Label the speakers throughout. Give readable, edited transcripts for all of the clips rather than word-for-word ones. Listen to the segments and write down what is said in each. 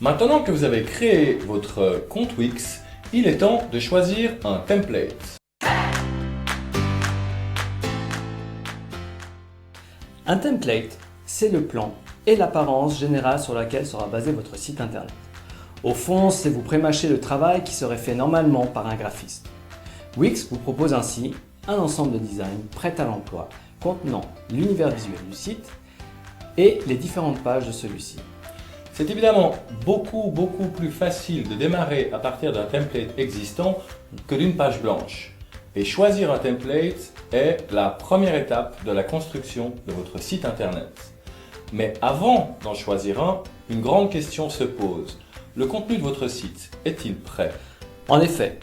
Speaker 1: Maintenant que vous avez créé votre compte Wix, il est temps de choisir un template.
Speaker 2: Un template, c'est le plan et l'apparence générale sur laquelle sera basé votre site internet. Au fond, c'est vous prémâcher le travail qui serait fait normalement par un graphiste. Wix vous propose ainsi un ensemble de designs prêts à l'emploi contenant l'univers visuel du site et les différentes pages de celui-ci.
Speaker 1: C'est évidemment beaucoup plus facile de démarrer à partir d'un template existant que d'une page blanche. Et choisir un template est la première étape de la construction de votre site internet. Mais avant d'en choisir un, une grande question se pose. Le contenu de votre site est-il prêt?
Speaker 2: En effet,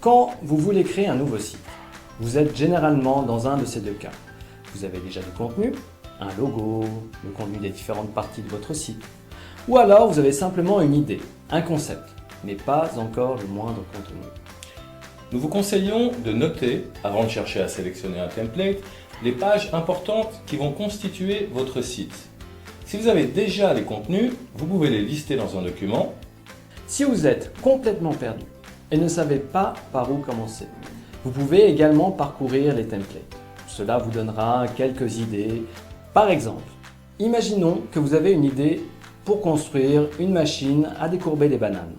Speaker 2: quand vous voulez créer un nouveau site, vous êtes généralement dans un de ces deux cas. Vous avez déjà du contenu, un logo, le contenu des différentes parties de votre site. Ou alors vous avez simplement une idée, un concept, mais pas encore le moindre contenu.
Speaker 1: Nous vous conseillons de noter, avant de chercher à sélectionner un template, les pages importantes qui vont constituer votre site. Si vous avez déjà les contenus, vous pouvez les lister dans un document.
Speaker 2: Si vous êtes complètement perdu et ne savez pas par où commencer, vous pouvez également parcourir les templates. Cela vous donnera quelques idées. Par exemple, imaginons que vous avez une idée pour construire une machine à décourber des bananes.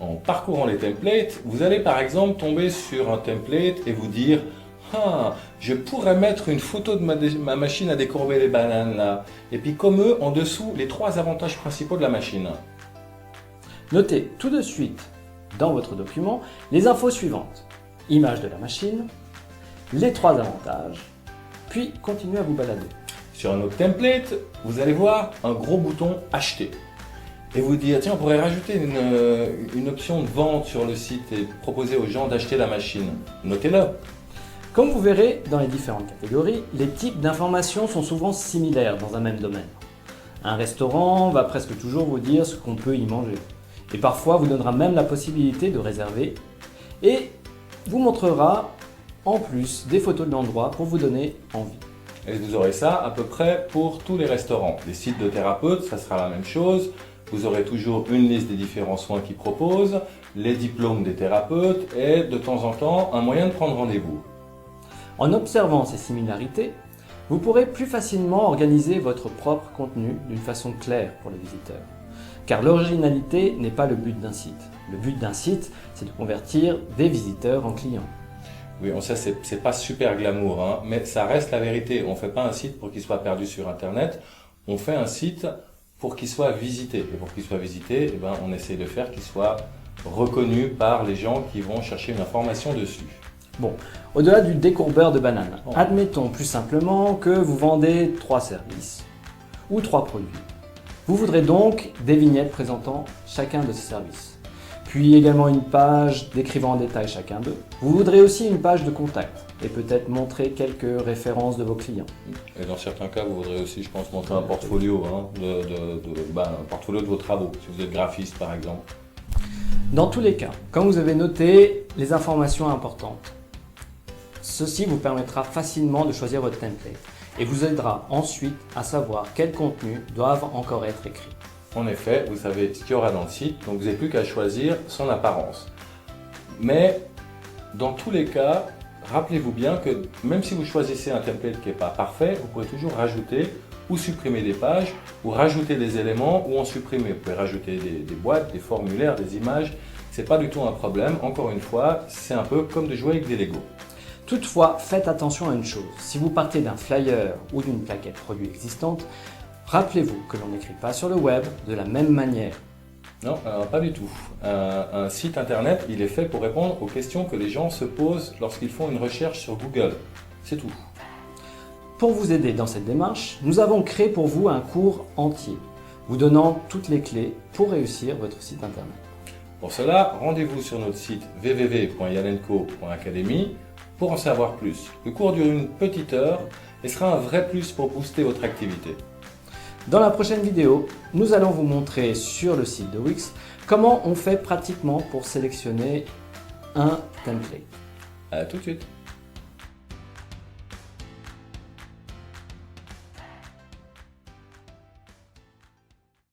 Speaker 1: En parcourant les templates, vous allez par exemple tomber sur un template et vous dire « Ah, je pourrais mettre une photo de ma machine à décourber les bananes là. » Et puis comme eux, en dessous, les 3 avantages principaux de la machine.
Speaker 2: Notez tout de suite dans votre document les infos suivantes. Image de la machine, les 3 avantages, puis continuez à vous balader.
Speaker 1: Sur un autre template, vous allez voir un gros bouton « Acheter ». Et vous dire, tiens, on pourrait rajouter une option de vente sur le site et proposer aux gens d'acheter la machine. Notez-le.
Speaker 2: Comme vous verrez dans les différentes catégories, les types d'informations sont souvent similaires dans un même domaine. Un restaurant va presque toujours vous dire ce qu'on peut y manger. Et parfois vous donnera même la possibilité de réserver et vous montrera en plus des photos de l'endroit pour vous donner envie.
Speaker 1: Et vous aurez ça à peu près pour tous les restaurants. Les sites de thérapeutes, ça sera la même chose. Vous aurez toujours une liste des différents soins qu'ils proposent, les diplômes des thérapeutes et de temps en temps un moyen de prendre rendez-vous.
Speaker 2: En observant ces similarités, vous pourrez plus facilement organiser votre propre contenu d'une façon claire pour le visiteur. Car l'originalité n'est pas le but d'un site. Le but d'un site, c'est de convertir des visiteurs en clients.
Speaker 1: Oui, on sait, c'est pas super glamour, hein, mais ça reste la vérité. On ne fait pas un site pour qu'il soit perdu sur Internet, on fait un site pour qu'il soit visité. Et pour qu'il soit visité, eh ben, on essaie de faire qu'il soit reconnu par les gens qui vont chercher une information dessus.
Speaker 2: Bon, au-delà du décourbeur de bananes, admettons plus simplement que vous vendez 3 services ou 3 produits. Vous voudrez donc des vignettes présentant chacun de ces services, puis également une page décrivant en détail chacun d'eux. Vous voudrez aussi une page de contact et peut-être montrer quelques références de vos clients.
Speaker 1: Et dans certains cas, vous voudrez aussi, je pense, montrer un portfolio, hein, un portfolio de vos travaux, si vous êtes graphiste par exemple.
Speaker 2: Dans tous les cas, comme vous avez noté les informations importantes, ceci vous permettra facilement de choisir votre template et vous aidera ensuite à savoir quels contenus doivent encore être écrits.
Speaker 1: En effet, vous savez ce qu'il y aura dans le site, donc vous n'avez plus qu'à choisir son apparence. Mais dans tous les cas, rappelez-vous bien que même si vous choisissez un template qui n'est pas parfait, vous pouvez toujours rajouter ou supprimer des pages, ou rajouter des éléments ou en supprimer. Vous pouvez rajouter des boîtes, des formulaires, des images. Ce n'est pas du tout un problème. Encore une fois, c'est un peu comme de jouer avec des Lego.
Speaker 2: Toutefois, faites attention à une chose. Si vous partez d'un flyer ou d'une plaquette produit existante, rappelez-vous que l'on n'écrit pas sur le web de la même manière.
Speaker 1: Non, pas du tout. Un site internet, il est fait pour répondre aux questions que les gens se posent lorsqu'ils font une recherche sur Google. C'est tout.
Speaker 2: Pour vous aider dans cette démarche, nous avons créé pour vous un cours entier, vous donnant toutes les clés pour réussir votre site internet.
Speaker 1: Pour cela, rendez-vous sur notre site www.yanenco.academy pour en savoir plus. Le cours dure une petite heure et sera un vrai plus pour booster votre activité.
Speaker 2: Dans la prochaine vidéo, nous allons vous montrer sur le site de Wix comment on fait pratiquement pour sélectionner un template.
Speaker 1: À tout de suite.